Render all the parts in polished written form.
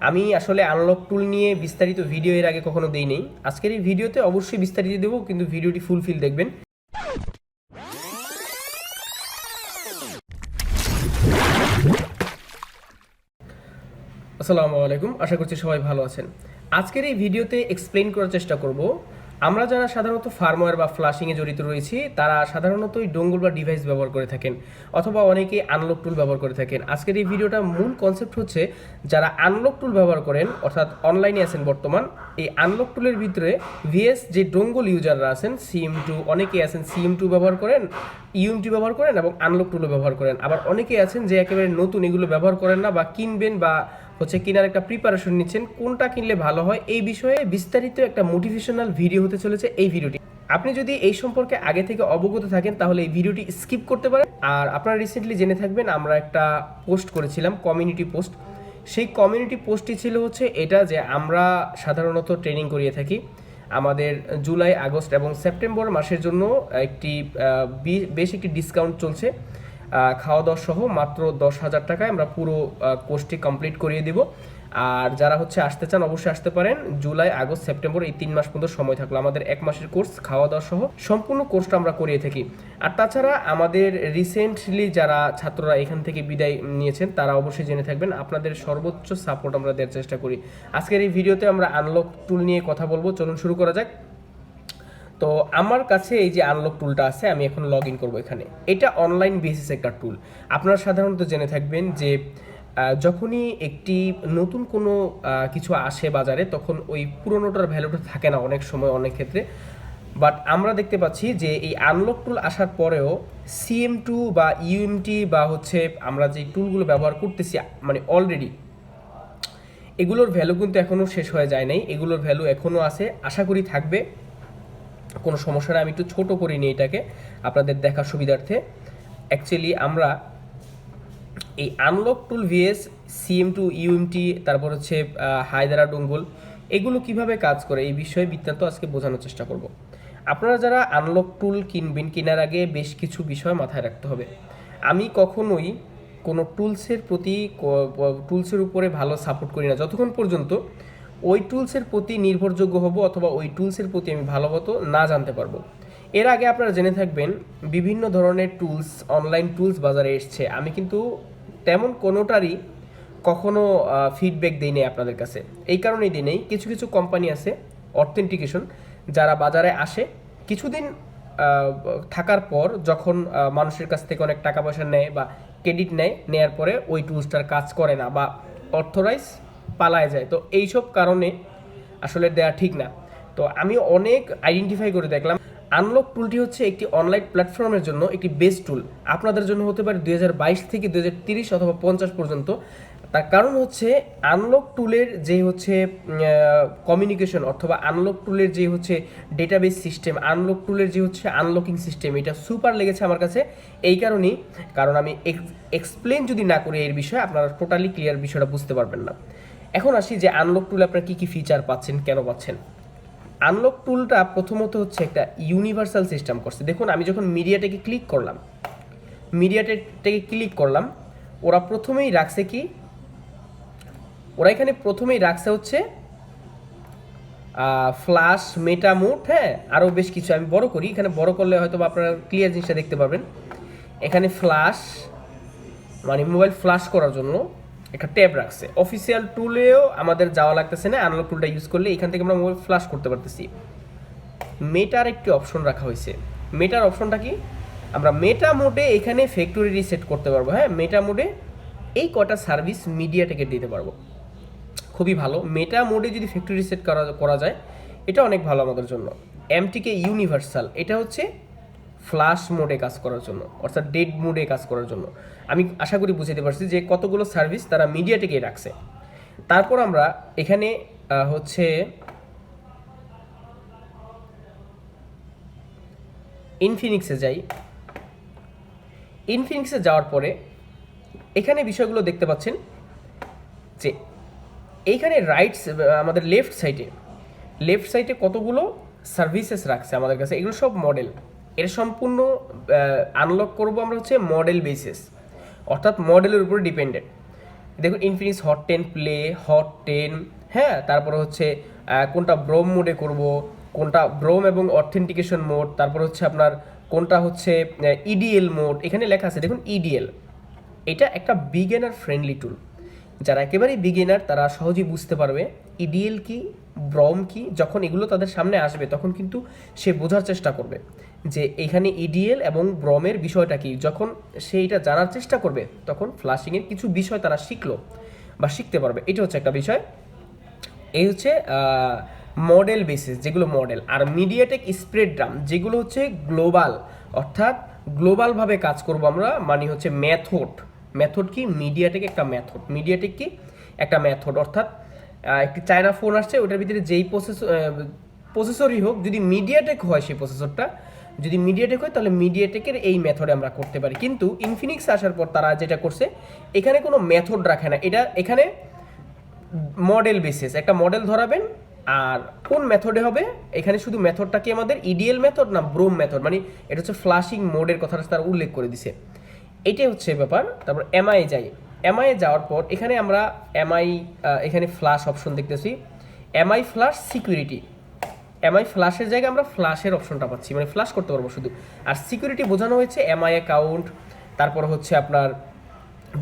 আমি আসলে আনলক টুল নিয়ে বিস্তারিত ভিডিও এর আগে কখনো দেই নেই। আজকের এই ভিডিওতে অবশ্যই বিস্তারিত দেবো, কিন্তু ভিডিওটি ফুলফিল দেখবেন। আসসালামু আলাইকুম, আশা করছি সবাই ভালো আছেন। আজকের এই ভিডিওতে এক্সপ্লেইন করার চেষ্টা করব, আমরা যারা সাধারণত ফার্মওয়্যার বা ফ্লাশিংয়ে জড়িত রয়েছি তারা সাধারণত এই ডোঙ্গল বা ডিভাইস ব্যবহার করে থাকেন, অথবা অনেকে আনলক টুল ব্যবহার করে থাকেন। আজকের এই ভিডিওটা মূল কনসেপ্ট হচ্ছে, যারা আনলক টুল ব্যবহার করেন অর্থাৎ অনলাইনে আছেন বর্তমান, এই আনলক টুলের ভিতরে ভিএস যে ডোঙ্গল ইউজাররা আছেন, সিএম2 অনেকে আছেন সিএম2 ব্যবহার করেন, ইউএমটি ব্যবহার করেন এবং আনলক টুলও ব্যবহার করেন। আবার অনেকে আছেন যে একেবারে নতুন, এগুলো ব্যবহার করেন না বা কিনবেন বা কেনার একটা প্রিপারেশন নিচ্ছেন, কোনটা কিনলে ভালো হয় এই বিষয়ে বিস্তারিত একটা মোটিভেশনাল ভিডিও হতে চলেছে এই ভিডিওটি। আপনি যদি এই সম্পর্কে আগে থেকে অবগত থাকেন তাহলে এই ভিডিওটি স্কিপ করতে পারেন। আর আপনারা রিসেন্টলি জেনে থাকবেন, আমরা একটা পোস্ট করেছিলাম, কমিউনিটি পোস্ট। সেই কমিউনিটি পোস্টটি ছিল হচ্ছে এটা, যে আমরা সাধারণত ট্রেনিং করিয়ে থাকি। আমাদের জুলাই, আগস্ট এবং সেপ্টেম্বর মাসের জন্য বেশ একটি ডিসকাউন্ট চলছে, খাওয়া দাওয়া সহ মাত্র 10,000 টাকায় আমরা পুরো কোর্সটি কমপ্লিট করিয়ে দেব। আর যারা আসতে চান অবশ্যই আসতে পারেন। জুলাই, আগস্ট, সেপ্টেম্বর এই 3 মাস পর্যন্ত সময় থাকলো। আমাদের 1 মাসের কোর্স, খাওয়া দাওয়া সহ সম্পূর্ণ কোর্সটা আমরা করিয়ে থাকি। আর তাছাড়া আমাদের রিসেন্টলি যারা ছাত্ররা এখান থেকে বিদায় নিয়েছেন তারা অবশ্যই জেনে থাকবেন, আপনাদের সর্বোচ্চ সাপোর্ট আমরা দেওয়ার চেষ্টা করি। আজকের এই ভিডিওতে আমরা আনলক টুল নিয়ে কথা বলবো, চলুন শুরু করা যাক। তো আমার কাছে এই যে আনলক টুলটা আছে, আমি এখন লগ ইন করবো এখানে। এটা অনলাইন বেসিস একটা টুল। আপনারা সাধারণত জেনে থাকবেন যে যখনই একটি নতুন কোনো কিছু আসে বাজারে, তখন ওই পুরোনোটার ভ্যালুটা থাকে না অনেক সময়, অনেক ক্ষেত্রে। বাট আমরা দেখতে পাচ্ছি যে এই আনলক টুল আসার পরেও সিএম2 বা ইউএমটি বা আমরা যে টুলগুলো ব্যবহার করতেছি, মানে অলরেডি এগুলোর ভ্যালু কিন্তু এখনও শেষ হয়ে যায় নাই। এগুলোর ভ্যালু এখনও আছে, আশা করি থাকবে, কোনো সমস্যা না। আমি একটু ছোট করি নি এটাকে আপনাদের দেখার সুবিধার্থে। অ্যাকচুয়ালি আমরা এই আনলক টুল ভিএস সিএম2 ইউএমটি, তারপর হায়দারা ডোঙ্গল, এগুলো কিভাবে কাজ করে এই বিষয়ে বৃত্তান্ত আজকে বোঝানোর চেষ্টা করব। আপনারা যারা আনলক টুল কিনবেন, কেনার আগে বেশ কিছু বিষয় মাথায় রাখতে হবে। আমি কখনোই কোনো টুলসের উপরে ভালো সাপোর্ট করি না যতক্ষণ পর্যন্ত ওই টুলসের প্রতি নির্ভরযোগ্য হব, অথবা ওই টুলসের প্রতি আমি ভালোমতো না জানতে পারবো। এর আগে আপনারা জেনে থাকবেন, বিভিন্ন ধরনের টুলস, অনলাইন টুলস বাজারে এসছে, আমি কিন্তু তেমন কোনোটারই কখনো ফিডব্যাক দিই নেই আপনাদের কাছে। এই কারণেই দিই নেই, কিছু কিছু কোম্পানি আছে অথেন্টিকেশন, যারা বাজারে আসে, কিছুদিন থাকার পর যখন মানুষের কাছ থেকে অনেক টাকা পয়সা নেয় বা ক্রেডিট নেয়ার পরে ওই টুলসটার কাজ করে না বা অথরাইজ পালায় যায়। তো এইসব কারণে আসলে দেওয়া ঠিক না। তো আমি অনেক আইডেন্টিফাই করে দেখলাম, আনলক টুলটি হচ্ছে একটি অনলাইন প্ল্যাটফর্মের জন্য একটি বেস্ট টুল। আপনাদের জন্য হতে পারে 2022 থেকে 2030 অথবা 50 পর্যন্ত। তার কারণ আনলক টুলের যে কমিউনিকেশন, অথবা আনলক টুলের যে ডেটাবেস সিস্টেম, আনলক টুলের যে আনলকিং সিস্টেম, এটা সুপার লেগেছে আমার কাছে। এই কারণেই, কারণ আমি এক্সপ্লেন যদি না করি এর বিষয়ে, আপনারা টোটালি ক্লিয়ার বিষয়টা বুঝতে পারবেন না। এখন আসি যে আনলক টুলে আপনারা কী কী ফিচার পাচ্ছেন, কেন পাচ্ছেন। আনলক টুলটা প্রথমত একটা ইউনিভার্সাল সিস্টেম করছে। দেখুন, আমি যখন মিডিয়াটেকে ক্লিক করলাম, ওরা প্রথমেই রাখছে কি, ওরা এখানে প্রথমেই রাখছে ফ্ল্যাশ, মেটা মোড, হ্যাঁ, আরও বেশ কিছু। আমি বড় করি, এখানে বড় করলে হয়তো আপনারা ক্লিয়ার জিনিসটা দেখতে পারবেন। এখানে ফ্ল্যাশ মানে মোবাইল ফ্ল্যাশ করার জন্য একটা ট্যাব রাখছে। অফিসিয়াল টুলেও আমাদের যাওয়া লাগতেছে না, আনলক টুলটা ইউজ করলে এখান থেকে আমরা মোবাইল ফ্ল্যাশ করতে পারতেছি। মেটার একটি অপশন রাখা হয়েছে। মেটার অপশনটা কি, আমরা মেটা মোডে এখানে ফ্যাক্টরি রিসেট করতে পারবো। হ্যাঁ, মেটা মোডে এই কটা সার্ভিস মিডিয়াটেকে দিতে পারবো, খুবই ভালো। মেটা মোডে যদি ফ্যাক্টরি রিসেট করা যায়, এটা অনেক ভালো আমাদের জন্য। এমটিকে ইউনিভার্সাল, এটা ফ্ল্যাশ মোডে কাজ করার জন্য, অর্থাৎ ডেড মোডে কাজ করার জন্য। আমি আশা করি বুঝতে পারছি যে কতগুলো সার্ভিস তারা মিডিয়াটেকে রাখছে। তারপর আমরা এখানে ইনফিনিক্সে যাই। ইনফিনিক্সে যাওয়ার পরে এখানে বিষয়গুলো দেখতে পাচ্ছেন যে এইখানে আমাদের লেফট সাইডে কতগুলো সার্ভিসেস রাখছে আমাদের কাছে। এগুলো সব মডেল, এর সম্পূর্ণ আনলক করবো আমরা মডেল বেসিস, অর্থাৎ মডেলের উপরে ডিপেন্ডেন্ট। দেখুন ইনফিনিক্স হট 10 প্লে, হট 10, হ্যাঁ, তারপরে হচ্ছে কোনটা ব্রোম মোডে করব, কোনটা ব্রোম এবং অথেন্টিকেশন মোড, তারপর হচ্ছে আপনার কোনটা হচ্ছে ইডিএল মোড, এখানে লেখা আছে দেখুন ইডিএল। এটা একটা বিগিনার ফ্রেন্ডলি টুল, যারা একেবারেই বিগিনার তারা সহজেই বুঝতে পারবে ইডিএল কি, ব্রম কি। যখন এগুলো তাদের সামনে আসবে তখন কিন্তু সে বোঝার চেষ্টা করবে যে এখানে ইডিএল এবং ব্রমের বিষয়টা কি। যখন সে এটা জানার চেষ্টা করবে তখন ফ্লাশিংয়ের কিছু বিষয় তারা শিখলো বা শিখতে পারবে। এটা হচ্ছে একটা বিষয়। এই হচ্ছে মডেল বেসিস যেগুলো মডেল। আর মিডিয়াটেক স্প্রেডড্রাম যেগুলো হচ্ছে গ্লোবাল, অর্থাৎ গ্লোবালভাবে কাজ করব আমরা, মানে হচ্ছে মেথড। মেথড কি? মিডিয়াটেক একটা মেথড। মিডিয়াটেক কি? একটা মেথড, অর্থাৎ একটি চায়না ফোন আসছে, ওটার ভিতরে যেই প্রসেসরই হোক, যদি মিডিয়াটেক হয় সেই প্রসেসরটা, যদি মিডিয়াটেক হয় তাহলে মিডিয়াটেকের এই মেথডে আমরা করতে পারি। কিন্তু ইনফিনিক্স আসার পর তারা যেটা করছে, এখানে কোনো মেথড রাখে না। এটা এখানে মডেল বেসিস, একটা মডেল ধরাবেন আর কোন মেথডে হবে, এখানে শুধু মেথডটা কি আমাদের ইডিএল মেথড না ব্রোম মেথড, মানে এটা হচ্ছে ফ্লাশিং মোডের কথাটা তারা উল্লেখ করে দিছে। এটাই হচ্ছে ব্যাপার। তারপর এমআই যাই, এমআই যাওয়ার পর এখানে আমরা এমআই, এখানে ফ্লাশ অপশন দেখতেছি, এমআই ফ্লাশ সিকিউরিটি। এমআই ফ্লাশের জায়গায় আমরা ফ্লাশের অপশনটা পাচ্ছি, মানে ফ্লাশ করতে পারবো শুধু। আর সিকিউরিটি বোঝানো হয়েছে এমআই অ্যাকাউন্ট, তারপর হচ্ছে আপনার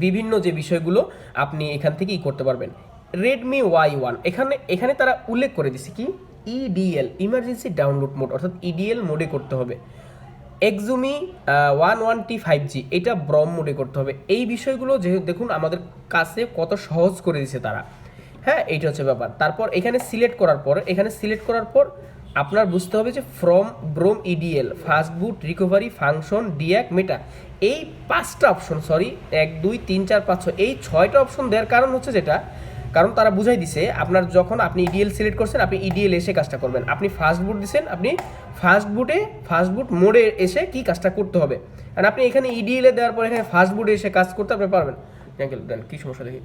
বিভিন্ন যে বিষয়গুলো আপনি এখান থেকেই করতে পারবেন। রেডমি Y1, এখানে তারা উল্লেখ করে দিছে কি ইডিএল, ইমার্জেন্সি ডাউনলোড মোড, অর্থাৎ ইডিএল মোডে করতে হবে। এক্সুমি 11T 5G এটা ব্রম মোডে করতে হবে। এই বিষয়গুলো যেহেতু দেখুন আমাদের কাছে কত সহজ করে দিছে তারা, হ্যাঁ, এইটা হচ্ছে ব্যাপার। তারপর এখানে সিলেক্ট করার পর আপনার বুঝতে হবে যে ফ্রম ব্রোম EDL, fast boot, recovery, function, ডিঅ্যাক, মেটা, এই 5টা অপশন, সরি 1 2 3 4 5 6, এই 6টা অপশন দেওয়ার কারণ হচ্ছে যেটা, কারণ তারা বুঝাই দিছে আপনার যখন আপনি ইডিএল সিলেক্ট করছেন আপনি ইডিএল এসে কাজটা করবেন, আপনি ফাস্ট বুট দিচ্ছেন আপনি ফাস্ট বুট মোডে এসে কি কাজটা করতে হবে। আর আপনি এখানে ইডিএল এ দেওয়ার পর এখানে ফাস্ট বুটে এসে কাজ করতে আপনি পারবেন। দেন কি সমস্যা দেখি।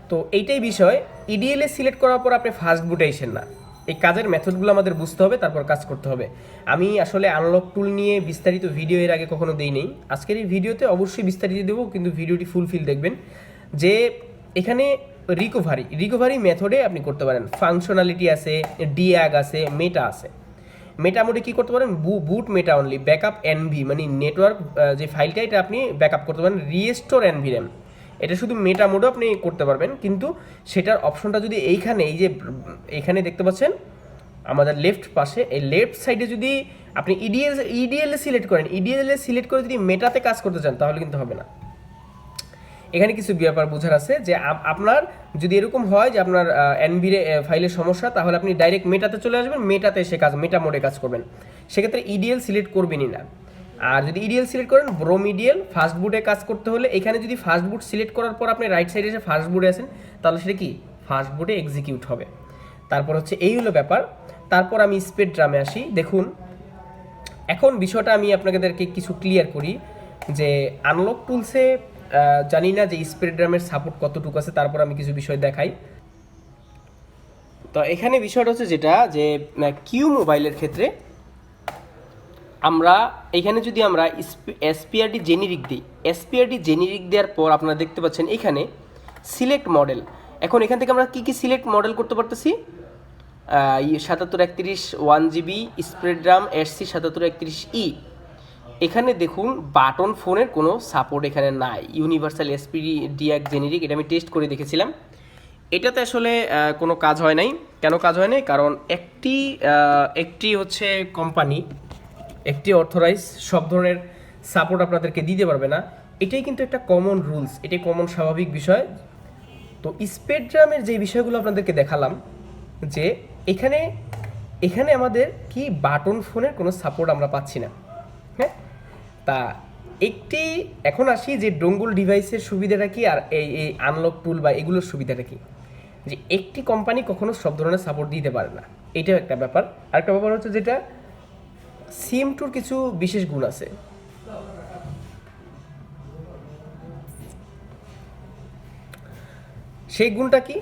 তো এইটাই বিষয়, ইডিএল এ সিলেক্ট করার পর আপনি ফাস্ট বুটে আসেন না। এই কাজের মেথডগুলো আমাদের বুঝতে হবে, তারপর কাজ করতে হবে। আমি আসলে আনলক টুল নিয়ে বিস্তারিত ভিডিও এর আগে কখনো দেই নেই, আজকের এই ভিডিওতে অবশ্যই বিস্তারিত দেবো, কিন্তু ভিডিওটি ফুলফিল দেখবেন। যে এখানে রিকভারি মেথডে আপনি করতে পারেন, ফাংশনালিটি আছে, ডিঅ্যাগ আছে, মেটা আছে। মেটা মোডে কী করতে পারেন, বুট মেটা অনলি, ব্যাকআপ এনভি, মানে নেটওয়ার্ক যে ফাইলটা এটা আপনি ব্যাকআপ করতে পারেন, রিস্টোর এনভি র্যাম, এটা শুধু মেটা মোডও আপনি করতে পারবেন। কিন্তু সেটার অপশনটা যদি এইখানে, এই যে এখানে দেখতে পাচ্ছেন আমাদের লেফট পাশে, এই লেফট সাইডে যদি আপনি ইডিএল সিলেক্ট করেন, ইডিএল সিলেক্ট করে যদি মেটাতে কাজ করতে চান তাহলে কিন্তু হবে না। এখানে কিছু ব্যাপার বোঝার আছে যে আপনার যদি এরকম হয় যে আপনার এনভি ফাইলের সমস্যা, তাহলে আপনি ডাইরেক্ট মেটাতে চলে আসবেন, মেটাতে এসে মেটা মোডে কাজ করবেন, সেক্ষেত্রে ইডিএল সিলেক্ট করবেনই না। আর যদি ইডিএল সিলেক্ট করেন ব্রোম ইডিএল, ফাস্ট বুটে কাজ করতে হলে এখানে যদি ফাস্ট বুট সিলেক্ট করার পর আপনি রাইট সাইডে এসে ফাস্ট বুটে আসেন, তাহলে সেটা কি ফাস্ট বুটে এক্সিকিউট হবে। তারপর হচ্ছে এই হলো ব্যাপার। তারপর আমি স্পেকট্রামে আসি। দেখুন এখন বিষয়টা আমি আপনাদেরকে কিছু ক্লিয়ার করি যে আনলক টুলসে জানি না যে স্পেকট্রামের সাপোর্ট কতটুকু আছে, তারপর আমি কিছু বিষয় দেখাই। তো এখানে বিষয়টা হচ্ছে যেটা যে কিউ মোবাইলের ক্ষেত্রে আমরা এখানে যদি আমরা এসপিআরডি জেনেরিক দিই, এসপিআরডি জেনেরিক দেওয়ার পর আপনারা দেখতে পাচ্ছেন এখানে সিলেক্ট মডেল। এখন এখান থেকে আমরা কি সিলেক্ট মডেল করতে পারতেছি, 7731 1GB স্প্রেডড্রাম SC 7731E। এখানে দেখুন বাটন ফোনের কোনো সাপোর্ট এখানে নাই, ইউনিভার্সাল এসপিডি ডিঅ্যাক জেনেরিক, এটা আমি টেস্ট করে দেখেছিলাম। এটাতে আসলে কোনো কাজ হয় নাই। কেন কাজ হয় নাই? কারণ একটি হচ্ছে কোম্পানি, একটি অথরাইজ সব ধরনের সাপোর্ট আপনাদেরকে দিতে পারবে না। এটাই কিন্তু একটা কমন রুলস, এটাই কমন স্বাভাবিক বিষয়। তো স্পেকট্রামের যে বিষয়গুলো আপনাদেরকে দেখালাম যে এখানে আমাদের কি বাটন ফোনের কোনো সাপোর্ট আমরা পাচ্ছি না, হ্যাঁ। তা এখন আসি যে ডোঙ্গল ডিভাইসের সুবিধাটা কি আর এই আনলক টুল বা এগুলোর সুবিধাটা কি। যে একটি কোম্পানি কখনো সব ধরনের সাপোর্ট দিতে পারে না, এটাও একটা ব্যাপার। আরেকটা ব্যাপার হচ্ছে যেটা সিম2 কিছু বিশেষ গুণ আছে। সেই গুণটা কি,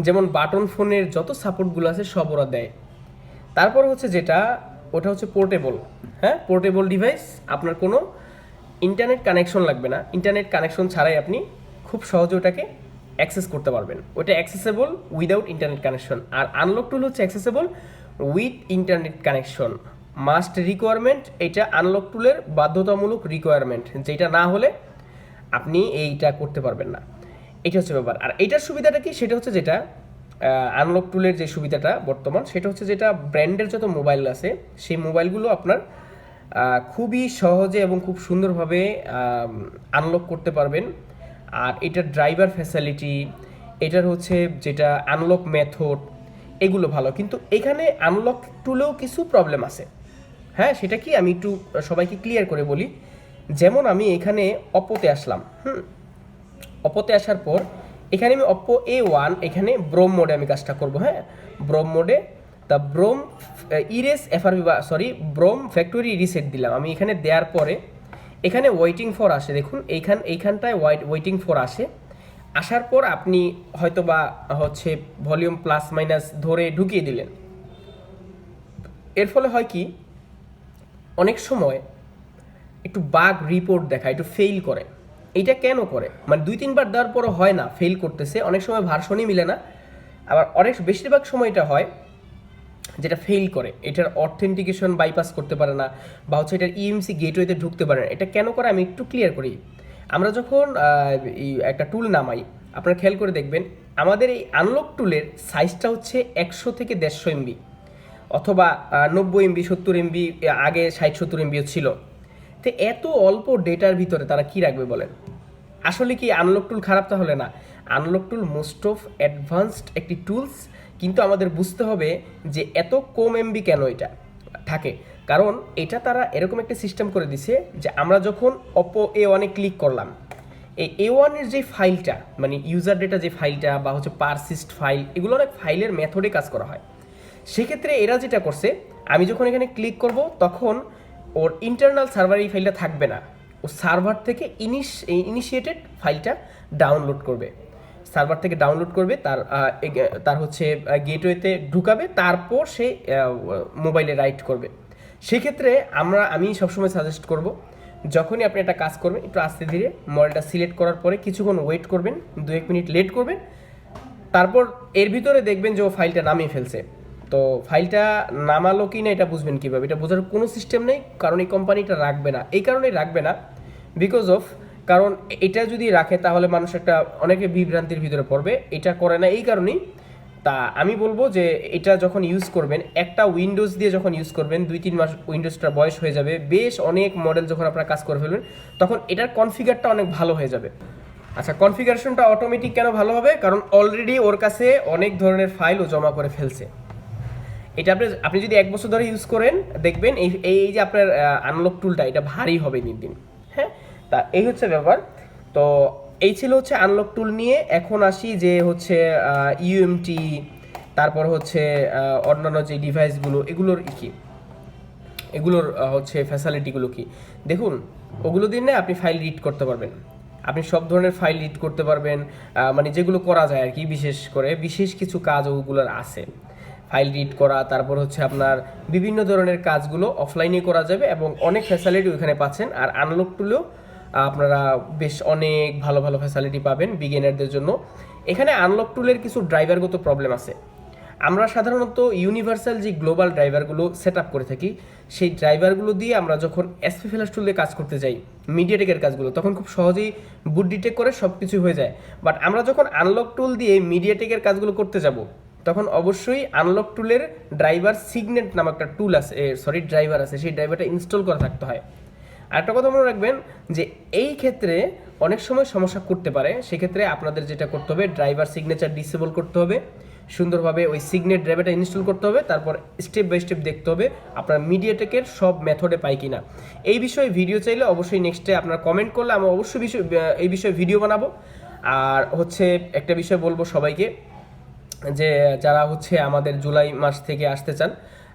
যেমন বাটন ফোনের যত সাপোর্টগুলো আছে সব ওরা দেয়। তারপর হচ্ছে যেটা ওটা হচ্ছে পোর্টেবল, হ্যাঁ, পোর্টেবল ডিভাইস, আপনার কোনো ইন্টারনেট কানেকশন লাগবে না, ইন্টারনেট কানেকশন ছাড়াই আপনি খুব সহজে ওটাকে অ্যাক্সেস করতে পারবেন। ওটা অ্যাক্সেসেবল উইদাউট ইন্টারনেট কানেকশন। আর আনলক টুল হচ্ছে accessible with internet connection. Must requirement, এটা আনলক টুলের বাধ্যতামূলক রিকোয়ারমেন্ট, যেটা না হলে আপনি এইটা করতে পারবেন না। এটা হচ্ছে ব্যাপার। আর এইটার সুবিধাটা কি, সেটা হচ্ছে যেটা আনলক টুলের যে সুবিধাটা বর্তমান, সেটা হচ্ছে যেটা ব্র্যান্ডের যত মোবাইল আছে সেই মোবাইলগুলো আপনার খুবই সহজে এবং খুব সুন্দরভাবে আনলক করতে পারবেন। আর এটার ড্রাইভার ফ্যাসিলিটি, এটার হচ্ছে যেটা আনলক মেথড, এগুলো ভালো। কিন্তু এখানে আনলক টুলেও কিছু প্রবলেম আছে। হ্যাঁ, সেটা কি আমি একটু সবাইকে ক্লিয়ার করে বলি। যেমন আমি এখানে অপোতে আসলাম, অপোতে আসার পর এখানে আমি অপো A1 এখানে ব্রোম মোডে আমি কাজটা করব। হ্যাঁ, ব্রোম মোডে তা broom ইরেস FRB sorry broom factory reset দিলাম আমি। এখানে দেওয়ার পরে এখানে ওয়েটিং ফর আসে, দেখুন এইখানটায় ওয়েটিং ফর আসে। আসার পর আপনি হয়তো বা হচ্ছে ভলিউম প্লাস মাইনাস ধরে ঢুকিয়ে দিলেন। এর ফলে হয় কি, অনেক সময় একটু বাগ রিপোর্ট দেখায়, একটু ফেইল করে। এইটা কেন করে, মানে 2-3 বার দেওয়ার পরও হয় না, ফেইল করতেছে। অনেক সময় ভার্সনই মিলে না, আবার অনেক বেশিরভাগ সময় এটা হয় যেটা ফেইল করে, এটার অথেন্টিকেশন বাইপাস করতে পারে না, বা হচ্ছে এটার ইএমসি গেটওয়েতে ঢুকতে পারে না। এটা কেন করে আমি একটু ক্লিয়ার করি। আমরা যখন এই একটা টুল নামাই, আপনারা খেয়াল করে দেখবেন আমাদের এই আনলক টুলের সাইজটা হচ্ছে 100 থেকে 150 এমবি, অথবা 90 এমবি 70 এমবি, আগে 60-70 এমবিও ছিল। তো এত অল্প ডেটার ভিতরে তারা কি রাখবে বলেন? আসলে কি আনলক টুল খারাপ? তাহলে না, unlock tool most of advanced একটি টুলস, কিন্তু আমাদের বুঝতে হবে যে এত কম এমবি কেন এটা থাকে। কারণ এটা তারা এরকম একটা সিস্টেম করে দিছে যে আমরা যখন অপো A1-এ ক্লিক করলাম, এই A1-এর যে ফাইলটা, মানে ইউজার ডেটা যে ফাইলটা বা হচ্ছে পারসিস্ট ফাইল, এগুলো অনেক ফাইলের মেথডে কাজ করা হয়। সেক্ষেত্রে এরা যেটা করছে, আমি যখন এখানে ক্লিক করব তখন ওর ইন্টারনাল সার্ভার এই ফাইলটা থাকবে না, ও সার্ভার থেকে ইনিশিয়েটেড ফাইলটা ডাউনলোড করবে, সার্ভার থেকে ডাউনলোড করবে, তার হচ্ছে গেটওয়েতে ঢুকাবে, তারপর সে মোবাইলে রাইট করবে। সেক্ষেত্রে আমি সবসময় সাজেস্ট করব, যখনই আপনি একটা কাজ করবেন একটু আস্তে ধীরে মডেলটা সিলেক্ট করার পরে কিছুক্ষণ ওয়েট করবেন, 2-1 মিনিট লেট করবেন, তারপর এর ভিতরে দেখবেন যে ও ফাইলটা নামিয়ে ফেলছে। তো ফাইলটা নামালো কি না এটা বুঝবেন কীভাবে? এটা বোঝার কোনো সিস্টেম নেই, কারণ এই কোম্পানিটা রাখবে না। এই কারণেই রাখবে না, বিকজ অফ, কারণ এটা যদি রাখে তাহলে মানুষ একটা অনেকে বিভ্রান্তির ভিতরে পড়বে। এটা করে না এই কারণেই। তা আমি বলবো যে এটা যখন ইউজ করবেন, একটা উইন্ডোজ দিয়ে যখন ইউজ করবেন, 2-3 মাস উইন্ডোজটা বয়স হয়ে যাবে, বেশ অনেক মডেল যখন আপনারা কাজ করে ফেলবেন, তখন এটার কনফিগারটা অনেক ভালো হয়ে যাবে। আচ্ছা, কনফিগারেশনটা অটোমেটিক কেন ভালো হবে? কারণ অলরেডি ওর কাছে অনেক ধরনের ফাইল ও জমা করে ফেলছে। এটা আপনি যদি 1 বছর ধরে ইউজ করেন, দেখবেন এই যে আপনার আনলক টুলটা এটা ভারী হবে দিন দিন। হ্যাঁ, তা এই হচ্ছে ব্যাপার। তো এই ছিল হচ্ছে আনলক টুল নিয়ে। এখন আসি যে হচ্ছে ইউএমটি, তারপর হচ্ছে অন্যান্য যে ডিভাইসগুলো, এগুলোর হচ্ছে ফ্যাসিলিটিগুলো কি। দেখুন, ওগুলো দিয়ে না আপনি ফাইল রিড করতে পারবেন, আপনি সব ধরনের ফাইল রিড করতে পারবেন, মানে যেগুলো করা যায় আর কি, বিশেষ করে বিশেষ কিছু কাজ ওগুলোর আছে, ফাইল রিড করা, তারপর হচ্ছে আপনার বিভিন্ন ধরনের কাজগুলো অফলাইনে করা যাবে এবং অনেক ফ্যাসিলিটি ওইখানে পাচ্ছেন। আর আনলক টুলেও আপনারা বেশ অনেক ভালো ভালো ফ্যাসিলিটি পাবেন বিগিনারদের জন্য। এখানে আনলক টুলের কিছু ড্রাইভারগত প্রবলেম আছে। আমরা সাধারণত ইউনিভার্সাল যে গ্লোবাল ড্রাইভারগুলো সেট আপ করে থাকি, সেই ড্রাইভারগুলো দিয়ে আমরা যখন এসপি ফ্ল্যাশ টুল দিয়ে কাজ করতে যাই, মিডিয়াটেকের কাজগুলো, তখন খুব সহজেই বুট ডিটেক্ট করে সব কিছু হয়ে যায়। বাট আমরা যখন আনলক টুল দিয়ে মিডিয়াটেকের কাজগুলো করতে যাব, তখন অবশ্যই আনলক টুলের ড্রাইভার সিগনেট নামক একটা টুল আছে, ড্রাইভার আছে, সেই ড্রাইভারটা ইনস্টল করা থাকতে হয়। আর একটা কথা মনে রাখবেন যে এই ক্ষেত্রে অনেক সময় সমস্যা করতে পারে। সেক্ষেত্রে আপনাদের যেটা করতে হবে, ড্রাইভার সিগনেচার ডিসেবল করতে হবে, সুন্দরভাবে ওই সিগনেট ড্রাইভারটা ইনস্টল করতে হবে, তারপর স্টেপ বাই স্টেপ দেখতে হবে আপনার মিডিয়াটেকের সব মেথডে পাই কিনা। এই বিষয়ে ভিডিও চাইলে অবশ্যই নেক্সটে আপনারা কমেন্ট করলে আমি অবশ্যই এই বিষয়ে ভিডিও বানাবো। আর হচ্ছে একটা বিষয় বলবো সবাইকে, যে যারা হচ্ছে আমাদের জুলাই মাস থেকে আসতে চান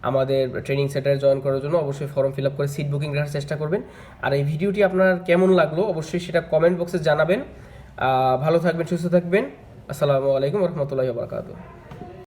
আমাদের ট্রেনিং সেন্টারে জয়েন করার জন্য, অবশ্যই ফর্ম ফিল আপ করে সিট বুকিং রাখার চেষ্টা করবেন। আর এই ভিডিওটি আপনার কেমন লাগলো অবশ্যই সেটা কমেন্ট বক্সে জানাবেন। ভালো থাকবেন, সুস্থ থাকবেন। আসসালামু আলাইকুম রহমতুল্লাহি ওয়া বারাকাতুহু।